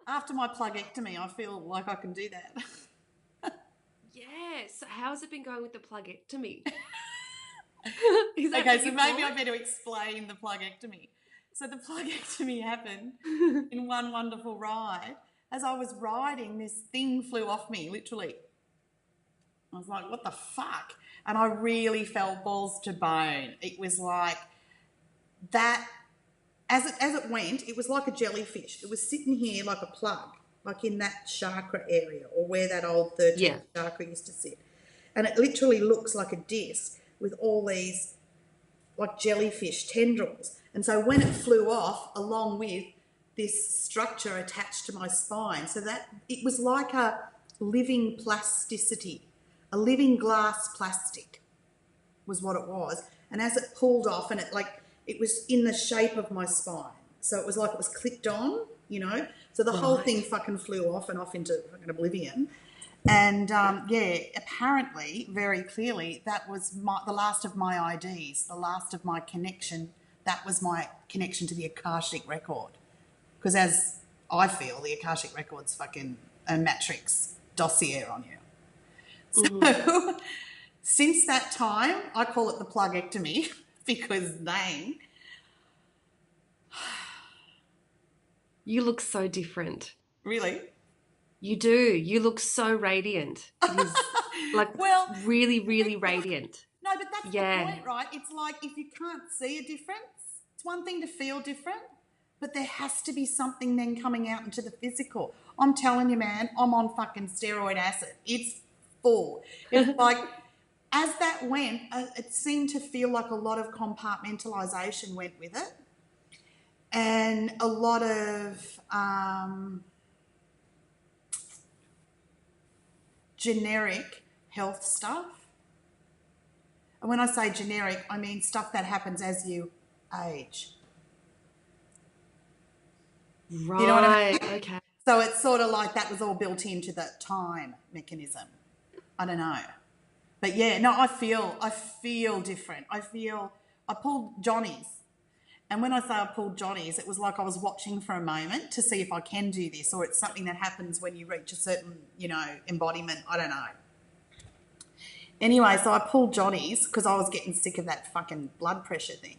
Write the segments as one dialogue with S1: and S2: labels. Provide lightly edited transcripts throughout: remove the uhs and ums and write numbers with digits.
S1: After my plugectomy, I feel like I can do that.
S2: Yes. How has it been going with the plugectomy?
S1: Okay, so maybe I better explain the plugectomy. So the plugectomy happened in one wonderful ride. As I was riding, this thing flew off me, literally. I was like, what the fuck? And I really felt balls to bone. It was like that, as it went, it was like a jellyfish. It was sitting here like a plug, like in that chakra area or where that old 13th chakra used to sit. And it literally looks like a disc with all these like jellyfish tendrils. And so when it flew off, along with this structure attached to my spine, so that it was like a living plasticity, a living glass plastic was what it was. And as it pulled off, and it was in the shape of my spine. So it was like it was clipped on, you know. So the whole thing fucking flew off and off into fucking oblivion. And, apparently, very clearly, that was the last of my IDs, the last of my connection. That was my connection to the Akashic Record. Because as I feel, the Akashic Record's fucking a matrix dossier on you. So since that time, I call it the plugectomy because dang.
S2: You look so different.
S1: Really?
S2: You do. You look so radiant. It is like really, really radiant.
S1: No, but that's the point, right? It's like if you can't see a difference, it's one thing to feel different, but there has to be something then coming out into the physical. I'm telling you, man, I'm on fucking steroid acid. It's full. It's like, as that went, it seemed to feel like a lot of compartmentalisation went with it and a lot of generic health stuff. And when I say generic, I mean stuff that happens as you age.
S2: Right.
S1: You know what I mean?
S2: Okay.
S1: So it's sort of like that was all built into that time mechanism. I don't know. But yeah, no, I feel different. I pulled Johnny's. And when I say I pulled Johnny's, it was like I was watching for a moment to see if I can do this, or it's something that happens when you reach a certain, embodiment. I don't know. Anyway, so I pulled Johnny's because I was getting sick of that fucking blood pressure thing.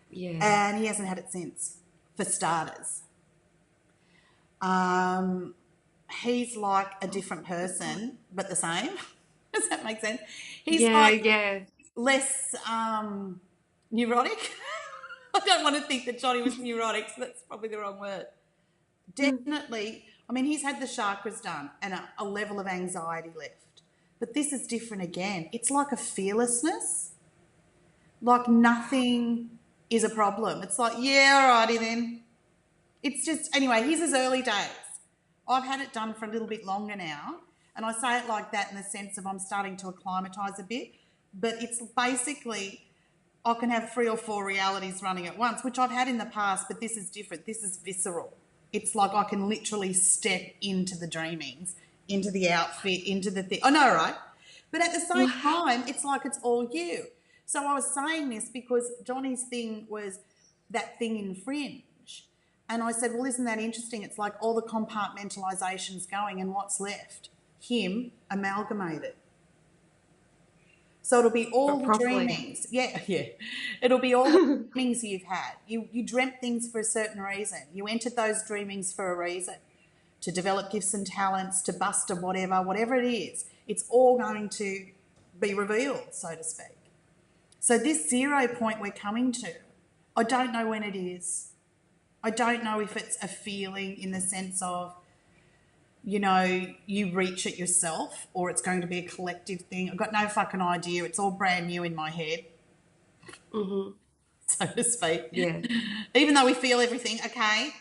S2: Yeah.
S1: And he hasn't had it since, for starters. He's like a different person, but the same. Does that make sense? He's less neurotic. I don't want to think that Johnny was neurotic, so that's probably the wrong word. Definitely. I mean, he's had the chakras done and a level of anxiety left. But this is different again. It's like a fearlessness. Like nothing is a problem. It's like, yeah, alrighty then. It's just, anyway, here's his early days. I've had it done for a little bit longer now. And I say it like that in the sense of I'm starting to acclimatise a bit. But it's basically, I can have 3 or 4 realities running at once, which I've had in the past, but this is different. This is visceral. It's like I can literally step into the dreamings, into the outfit, into the thing. I know, right? But at the same time, it's like it's all you. So I was saying this because Johnny's thing was that thing in Fringe. And I said, well, isn't that interesting? It's like all the compartmentalisation's going and what's left? Him amalgamated. So it'll be all the dreamings. Yeah. It'll be all the dreamings you've had. You dreamt things for a certain reason. You entered those dreamings for a reason, to develop gifts and talents, to bust a whatever it is. It's all going to be revealed, so to speak. So this 0 point we're coming to, I don't know when it is. I don't know if it's a feeling in the sense of, you reach it yourself or it's going to be a collective thing. I've got no fucking idea. It's all brand new in my head, so to speak.
S2: Yeah.
S1: Even though we feel everything, okay.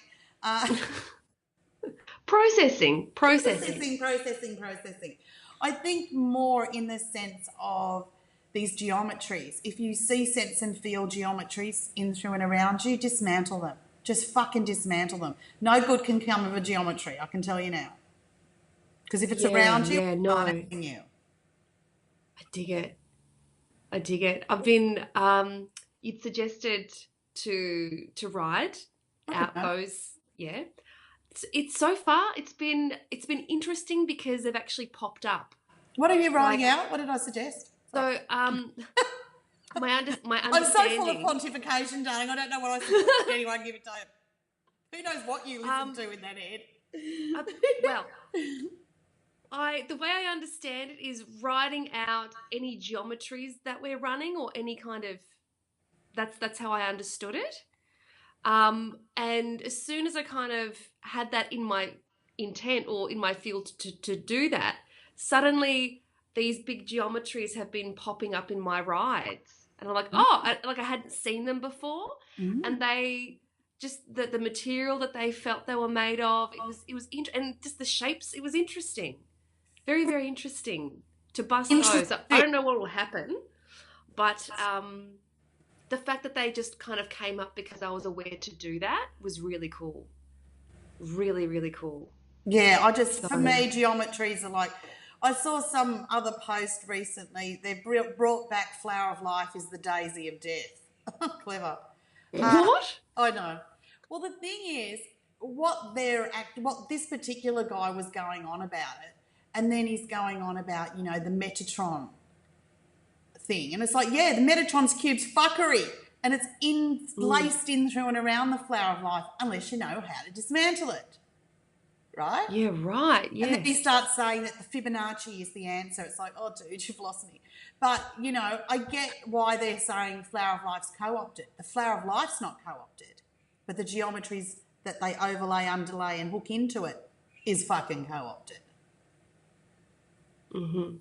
S2: Processing.
S1: I think more in the sense of these geometries. If you see, sense and feel geometries in, through and around you, dismantle them. Just fucking dismantle them. No good can come of a geometry, I can tell you now. Because if it's around you, it's harnessing you.
S2: I dig it. I've been, you'd suggested to ride out those Yeah. It's so far it's been interesting because they've actually popped up.
S1: What are you writing out? What did I suggest?
S2: So my understanding.
S1: I'm so full of pontification, darling. I don't know what I suggest to anyone. Give it to him. Who knows what you listen to in that head?
S2: Well, the way I understand it is writing out any geometries that we're running or any kind of. That's how I understood it. And as soon as I kind of had that in my intent or in my field to do that, suddenly these big geometries have been popping up in my rides. And I'm like, I hadn't seen them before. And they just, the material that they felt they were made of, it was and just the shapes, it was interesting. Very, very interesting to bust those. I don't know what will happen, but the fact that they just kind of came up because I was aware to do that was really cool. Really, really cool.
S1: Yeah, for me, geometries are like, I saw some other post recently. They've brought back Flower of Life is the Daisy of Death. Clever.
S2: What?
S1: I know. Well, the thing is, what this particular guy was going on about it, and then he's going on about, the Metatron thing. And it's like, yeah, the Metatrons Cube's fuckery. And it's laced in through and around the Flower of Life, unless you know how to dismantle it. Right?
S2: Yeah, right. Yeah.
S1: And then he starts saying that the Fibonacci is the answer. It's like, oh, dude, you've lost me. But, I get why they're saying Flower of Life's co-opted. The Flower of Life's not co-opted. But the geometries that they overlay, underlay and hook into it is fucking co-opted.
S2: Mm-hmm.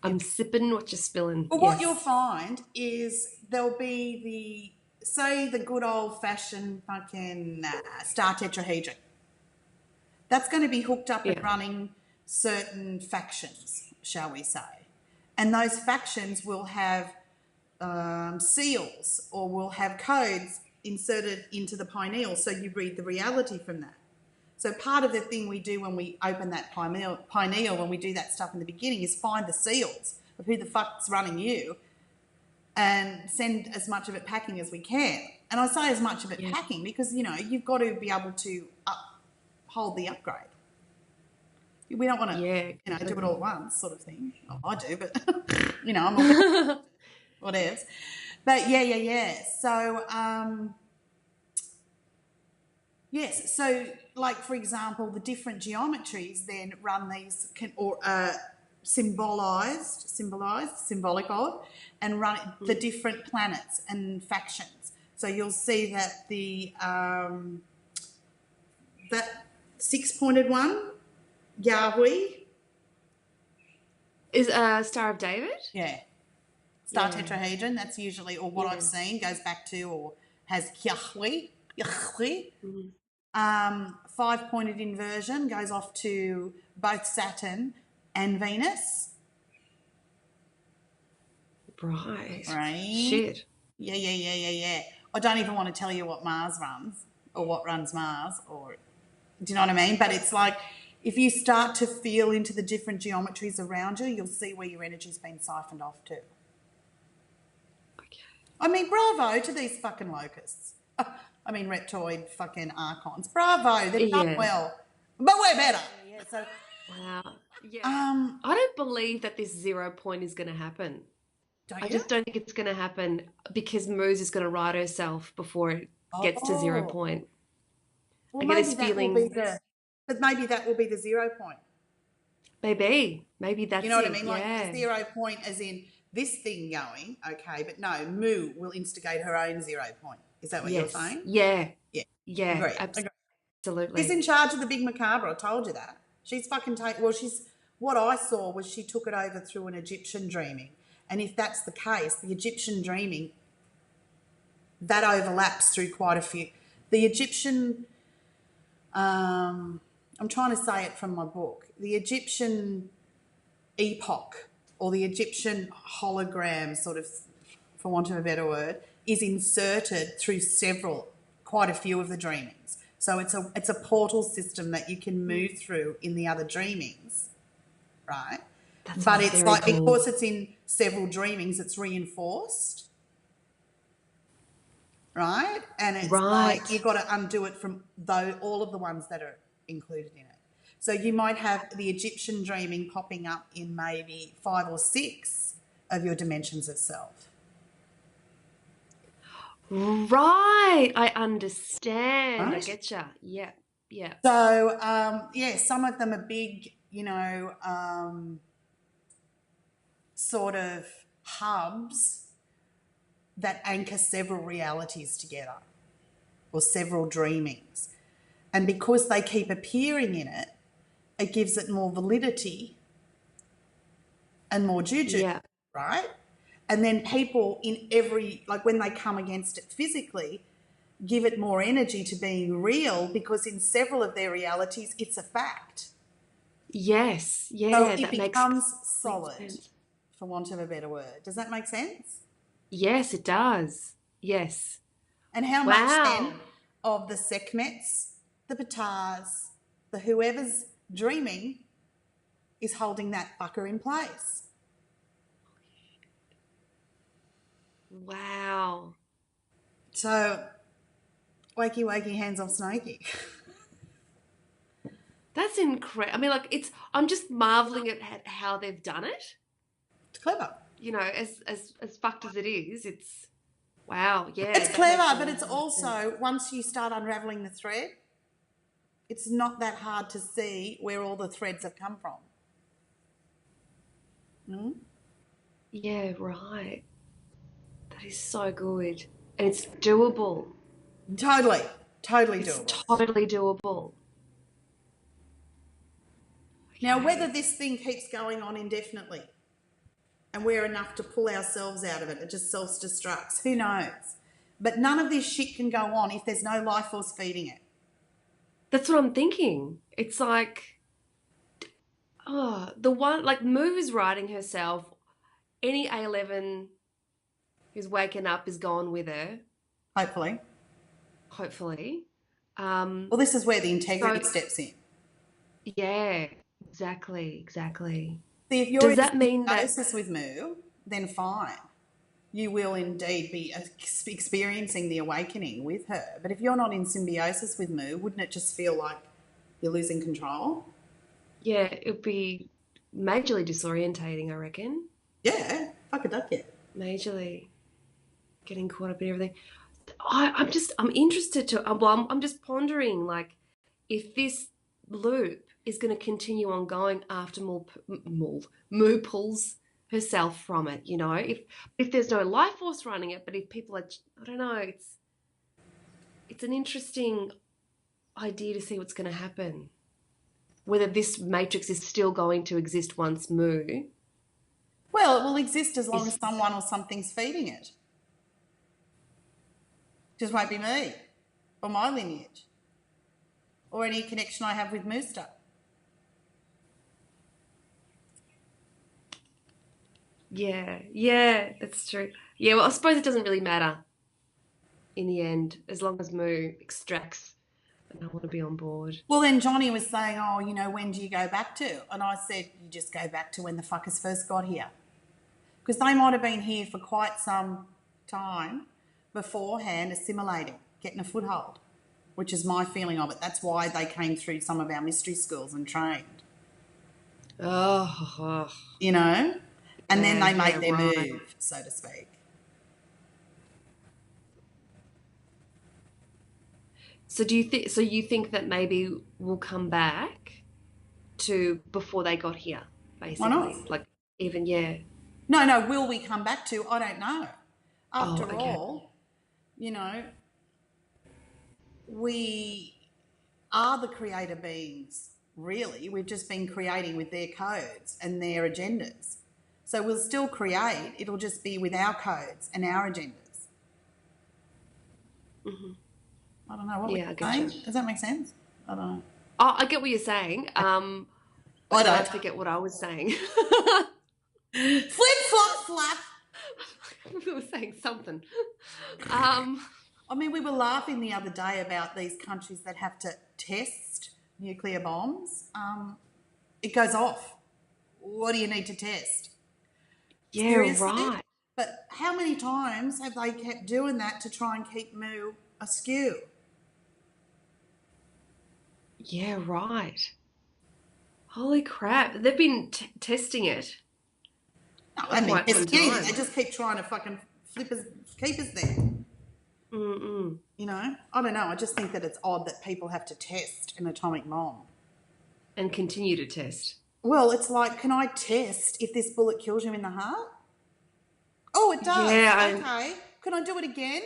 S2: I'm sipping what you're spilling.
S1: Well, what you'll find is there'll be the good old-fashioned fucking star tetrahedron. That's going to be hooked up and running certain factions, shall we say. And those factions will have seals or will have codes inserted into the pineal, so you read the reality from that. So part of the thing we do when we open that pineal, when we do that stuff in the beginning, is find the seals of who the fuck's running you and send as much of it packing as we can. And I say as much of it packing because, you've got to be able to hold the upgrade. We don't want to, do it all at once sort of thing. Oh, I do, but, I'm all whatever. But, yeah. So, yes, so, like, for example, the different geometries then run these, symbolic of, and run the different planets and factions. So you'll see that that 6-pointed one, Yahweh,
S2: is Star of David.
S1: Yeah, star tetrahedron. That's usually, or what I've seen, goes back to or has Yahweh. Mm-hmm. 5-pointed inversion goes off to both Saturn and Venus.
S2: Right.
S1: Shit. Yeah. I don't even want to tell you what Mars runs or what runs Mars, or do you know what I mean? But it's like if you start to feel into the different geometries around you, you'll see where your energy's been siphoned off to.
S2: Okay.
S1: I mean, bravo to these fucking locusts. I mean, reptoid fucking archons. Bravo, they've done well. But we're better. Yeah, so,
S2: wow. Yeah. I don't believe that this 0 point is going to happen. I just don't think it's going to happen because Moose is going to ride herself before it gets to 0 point.
S1: Well, I get this feeling. But maybe that will be the 0 point.
S2: Maybe that's it.
S1: You know what I mean? Like the 0 point as in this thing going, okay, but no, Moo will instigate her own 0 point. Is that what you're saying?
S2: Yeah.
S1: Agree.
S2: Absolutely.
S1: She's in charge of the big macabre, I told you that. She's fucking what I saw was she took it over through an Egyptian dreaming. And if that's the case, the Egyptian dreaming, that overlaps through quite a few. The Egyptian, I'm trying to say it from my book, the Egyptian epoch or the Egyptian hologram, sort of, for want of a better word, is inserted through quite a few of the dreamings. So it's a portal system that you can move through in the other dreamings, right? But it's like cool. Because it's in several dreamings, it's reinforced. right? And it's like you've got to undo it from all of the ones that are included in it. So you might have the Egyptian dreaming popping up in maybe 5 or 6 of your dimensions of self.
S2: Right. I understand.
S1: Right?
S2: I get you. Yeah. Yeah.
S1: So, some of them are big, sort of hubs that anchor several realities together or several dreamings. And because they keep appearing in it, it gives it more validity and more juju, right? And then people in when they come against it physically, give it more energy to being real because in several of their realities, it's a fact.
S2: Yes, yeah.
S1: So it becomes solid, for want of a better word. Does that make sense?
S2: Yes, it does. Yes.
S1: And how much then of the Sekhmets, the Patars, the whoever's dreaming is holding that fucker in place?
S2: Wow.
S1: So, wakey, wakey, hands off Snakey.
S2: That's incredible. I mean, like, I'm just marveling at how they've done it.
S1: It's clever.
S2: You know, as fucked as it is, it's, wow, yeah.
S1: It's clever, but it's also, once you start unraveling the thread, it's not that hard to see where all the threads have come from.
S2: Yeah, right. That is so good. And it's doable.
S1: Totally doable.
S2: It's totally doable.
S1: Now, whether this thing keeps going on indefinitely and we're enough to pull ourselves out of it, it just self-destructs, who knows? But none of this shit can go on if there's no life force feeding it.
S2: That's what I'm thinking. It's like, the one, like Moo is writing herself. Any A11 who's waken up is gone with her.
S1: Hopefully. Well, this is where the integrity steps in.
S2: Yeah, exactly.
S1: See, if you're in symbiosis with Moo, then fine. You will indeed be experiencing the awakening with her. But if you're not in symbiosis with Moo, wouldn't it just feel like you're losing control?
S2: Yeah, it would be majorly disorientating, I reckon.
S1: Yeah, fuck a duck it.
S2: Majorly getting caught up in everything. I'm interested to, I'm just pondering, like, if this loop is going to continue on going after Moo pulls herself from it, you know, if there's no life force running it, but if people are, I don't know, it's an interesting idea to see what's going to happen. Whether this matrix is still going to exist once Moo.
S1: Well, it will exist as long as someone or something's feeding it. Just won't be me or my lineage or any connection I have with Mooster.
S2: Yeah, that's true. Yeah, well, I suppose it doesn't really matter in the end, as long as Moo extracts and I want to be on board.
S1: Well, then Johnny was saying, when do you go back to? And I said, you just go back to when the fuckers first got here. Because they might have been here for quite some time beforehand, assimilating, getting a foothold, which is my feeling of it. That's why they came through some of our mystery schools and trained.
S2: Oh.
S1: You know? And then they made their move, so to speak.
S2: So you think that maybe we'll come back to before they got here, basically?
S1: Why not?
S2: Like, even, yeah.
S1: No, will we come back to? I don't know. After all, we are the creator beings, really. We've just been creating with their codes and their agendas. So we'll still create. It'll just be with our codes and our agendas.
S2: Mm-hmm.
S1: I don't know what we're saying. Does that make sense? I don't know.
S2: Oh, I get what you're saying. I don't forget what I was saying.
S1: Flip, flop, flap.
S2: We were saying something.
S1: I mean, we were laughing the other day about these countries that have to test nuclear bombs. It goes off. What do you need to test?
S2: Yeah,
S1: Seriously?
S2: right.
S1: But how many times have they kept doing that to try and keep Mu askew?
S2: Yeah, right. Holy crap. They've been testing it.
S1: No, I mean, it's anything. They just keep trying to fucking keep us there.
S2: Mm-mm.
S1: You know? I don't know. I just think that it's odd that people have to test an atomic bomb.
S2: And continue to test.
S1: Well, it's like, can I test if this bullet kills you in the heart? Oh, it does.
S2: Yeah,
S1: okay. Can I do it again?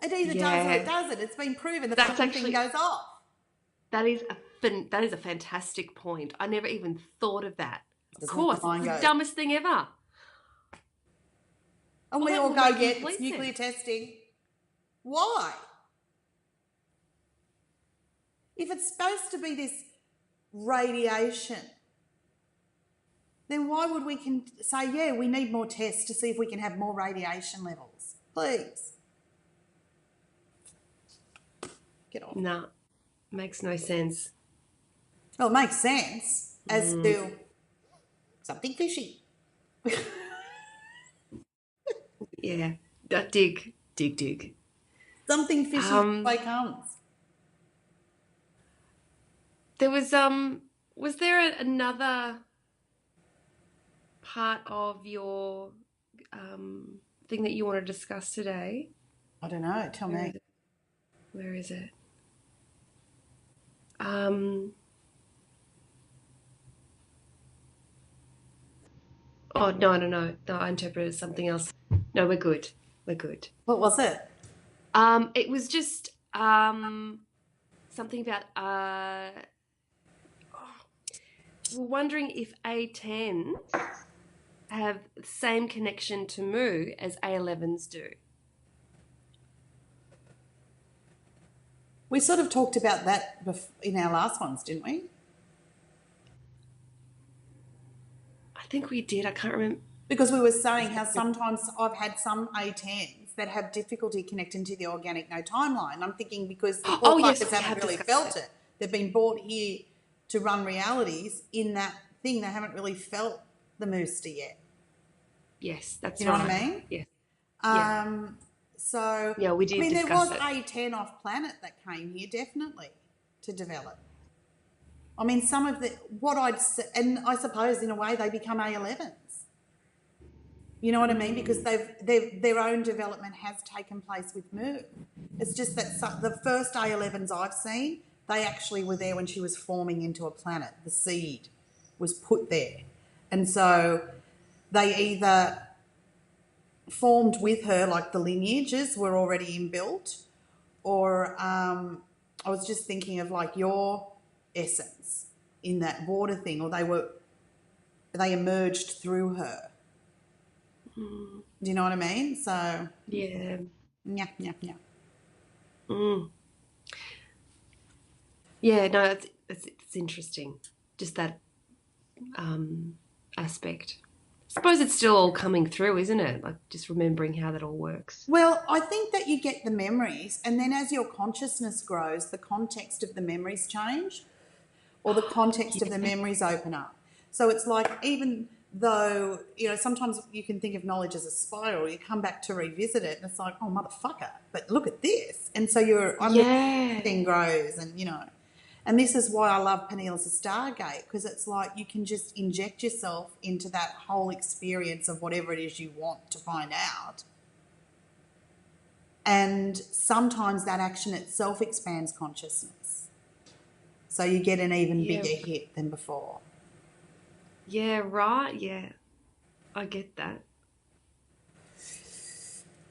S1: It either does or it doesn't. It's been proven. The fucking thing goes off.
S2: That is a fantastic point. I never even thought of that. Of course, it's the dumbest thing ever.
S1: And we all go, yeah, it's nuclear testing. Why? If it's supposed to be this radiation, then why would we say, yeah, we need more tests to see if we can have more radiation levels? Please. Get off.
S2: No, makes no sense.
S1: Well, it makes sense as to something fishy.
S2: Yeah, dig.
S1: Something fishy way comes.
S2: There was there another part of your thing that you want to discuss today?
S1: I don't know. Tell me.
S2: Where is it? Oh, no, I interpreted something else. No, we're good.
S1: What was it?
S2: It was just something about we're wondering if A10 have the same connection to Mu as A11s do.
S1: We sort of talked about that in our last ones, didn't we?
S2: I think we did. I can't remember.
S1: Because we were saying how sometimes I've had some A10s that have difficulty connecting to the organic no timeline. I'm thinking because the fuckers haven't really felt it. They've been brought here to run realities in that thing. They haven't really felt the mooster yet.
S2: Yes, that's
S1: right. You know what I mean?
S2: Yes.
S1: So,
S2: yeah, we did discuss
S1: there was A10 off planet that came here definitely to develop. I mean, some of and I suppose in a way they become A11s. You know what I mean? Because their own development has taken place with Mu. It's just that the first A11s I've seen, they actually were there when she was forming into a planet. The seed was put there. And so they either formed with her, like the lineages were already inbuilt, or I was just thinking of like your essence in that water thing, or they emerged through her. Do you know what I mean? So
S2: yeah. Yeah, no, it's interesting. Just that aspect. I suppose it's still all coming through, isn't it? Like just remembering how that all works.
S1: Well, I think that you get the memories, and then as your consciousness grows, the context of the memories change, or the context of the memories open up. So it's like, even though, sometimes you can think of knowledge as a spiral, you come back to revisit it and it's like, oh, motherfucker, but look at this. And so your understanding grows, and this is why I love Peniel's Stargate, because it's like you can just inject yourself into that whole experience of whatever it is you want to find out. And sometimes that action itself expands consciousness. So you get an even bigger hit than before.
S2: Yeah, right. Yeah, I get that.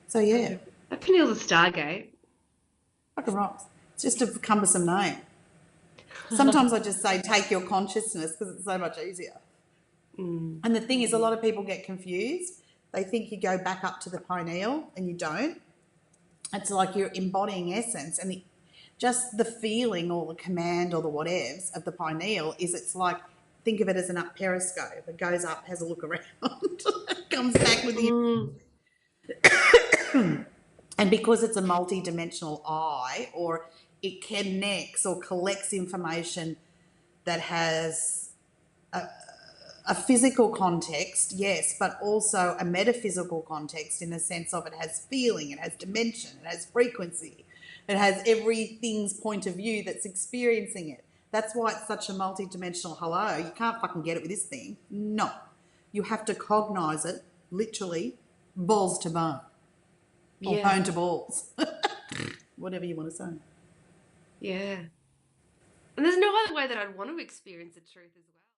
S1: So, yeah.
S2: That Peniel's Stargate.
S1: Fucking rocks. It's just a cumbersome name. Sometimes I just say take your consciousness because it's so much easier. And the thing is, a lot of people get confused. They think you go back up to the pineal and you don't. It's like you're embodying essence, and just the feeling or the command or the whatevs of the pineal is, it's like, think of it as an up periscope. It goes up, has a look around, comes back with you. And because it's a multi-dimensional eye, or it connects or collects information that has a physical context, yes, but also a metaphysical context in the sense of it has feeling, it has dimension, it has frequency, it has everything's point of view that's experiencing it. That's why it's such a multi-dimensional hello. You can't fucking get it with this thing. No. You have to cognise it, literally, balls to bone. Or bone to balls. Whatever you want to say.
S2: Yeah. And there's no other way that I'd want to experience the truth as well.